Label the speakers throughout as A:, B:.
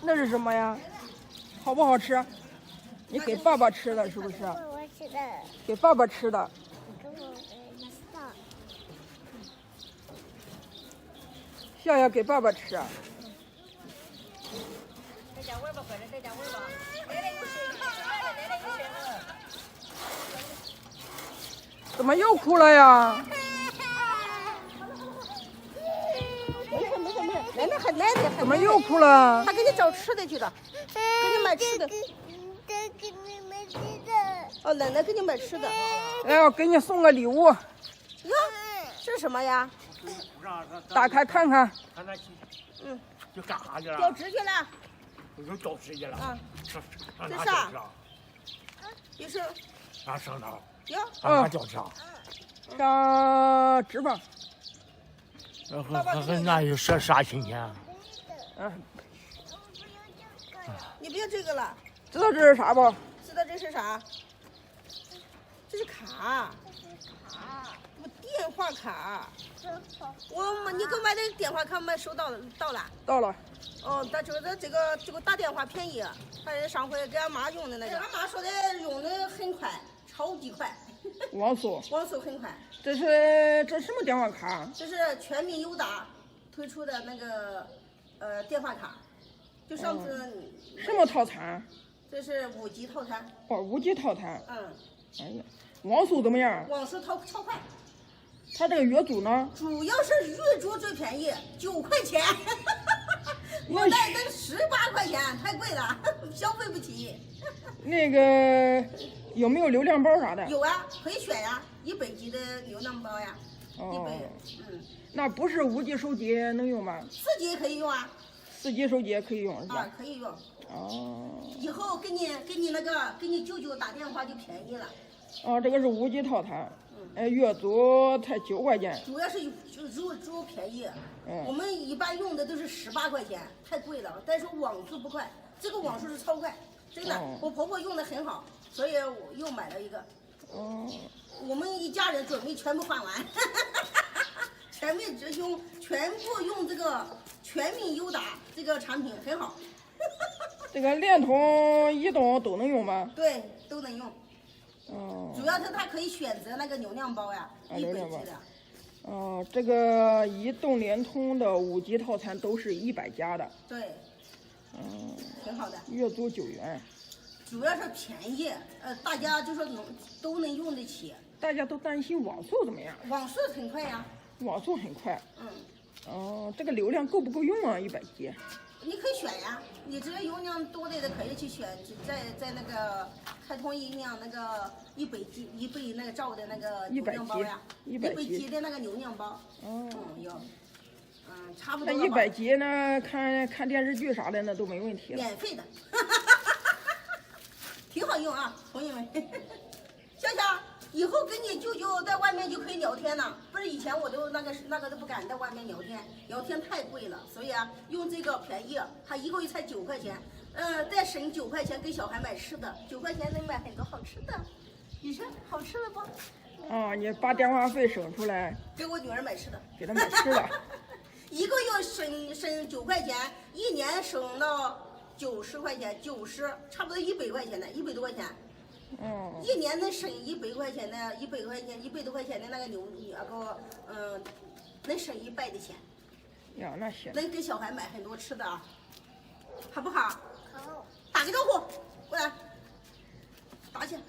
A: 那是什么呀？好不好吃？你给爸爸吃的是不是？
B: 我吃的。
A: 给爸爸吃的。
B: 给我吃的。
A: 笑笑给爸爸吃。
C: 再加味吧，快点，再加味吧。奶奶有水，奶奶有水了。
A: 怎么又哭了呀？
C: 没事，奶奶很奶奶。
A: 怎么又哭了？
C: 他给你找吃的去了，给你买吃的。
B: 给你买吃的。
C: 哦，奶奶给你买吃的。
A: 哎，我给你送个礼物。
C: 哟，这是什么呀？
A: 打开看看。
D: 看那去。
C: 嗯。
D: 就干啥去了？
C: 掉纸去了。
D: 又掉纸去了。
C: 啊。
D: 上
C: 这
D: 哪掉纸啊？
C: 也是。
D: 啊，上哪？
C: 哟。
D: 上哪掉纸啊？
A: 上纸板。
D: 那有啥新鲜啊？
A: 嗯。
C: 你不要这个了。
A: 知道这是啥不？
C: 知道这是啥？这是卡。我电话卡。你给我买的电话卡买收到了？
A: 到了。
C: 哦，他觉得这个打电话便宜，他是上回给俺妈用的那个。俺妈说的用的很快，超级快。
A: 网速
C: 很快。
A: 这什么电话卡？
C: 这是全民友达推出的那个电话卡，就上次。
A: 什么套餐？
C: 这是5G 套餐。
A: 哦，5G 套餐。
C: 嗯。
A: 哎呀，网速怎么样？
C: 网速超快。
A: 它这个月租呢？
C: 主要是月租最便宜，9块钱。我那都18块钱，太贵了，消费不起。
A: 那个有没有流量包啥的？
C: 有啊，可以选呀，100G 的流量包呀。100。
A: 那不是5G 手机能用吗
C: ？4G 也可以用啊。
A: 4G 手机也可以用是吧？
C: 啊，可以用。
A: 哦。
C: 以后给你舅舅打电话就便宜了。
A: 哦，这个是5G 套餐。月租才9块钱。
C: 主要是租便宜。我们一般用的都是18块钱，太贵了。但是网速不快，这个网速是超快，真的。我婆婆用的很好，所以我又买了一个。
A: 哦。
C: 我们一家人准备全部换完，全部用这个全民友达这个产品很好。
A: 这个联通、移动都能用吗？
C: 对，都能用。
A: 哦。
C: 主要是它可以选择那个流量包呀，100G 的。
A: 哦，这个移动、联通的5G 套餐都是100加的。
C: 对。挺好的。
A: 月租9元。
C: 主要是便宜，大家就说都能用得起。
A: 大家都担心网速怎么样？
C: 网速很快呀。
A: 网速很快。哦，这个流量够不够用啊？100G。
C: 你可以选呀，你这个流量多的可以去选，在那个开通音量那个100那个兆的那个流量包呀，100G 的那个流量包。有。差不多。
A: 那100G呢？看电视剧啥的那都没问题了。
C: 免费的。挺好用啊，朋友们。笑笑，以后跟你舅舅在外面就可以聊天了。不是以前我都那个都不敢在外面聊天，聊天太贵了，所以啊，用这个便宜，它一个月才9块钱。再省9块钱给小孩买吃的，9块钱能买很多好吃的。你说好吃了不？
A: 啊，你把电话费省出来，
C: 给我女儿买吃的。
A: 给她买吃的。
C: 一个月省9块钱，一年省到90块钱，90差不多100块钱的，100多块钱。一年能省100块钱的，100多块钱的那个能省100的钱。
A: 呀，那行。
C: 能给小孩买很多吃的啊，好不好？
B: 好。
C: 打个招呼，过来。打起来，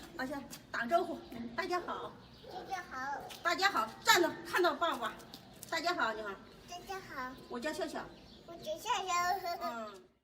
C: 打个招呼。大家好。
B: 大家好。
C: 大家好，站着看到爸爸。大家好，你好。
B: 大家好。
C: 我叫笑笑。
B: 我叫笑笑。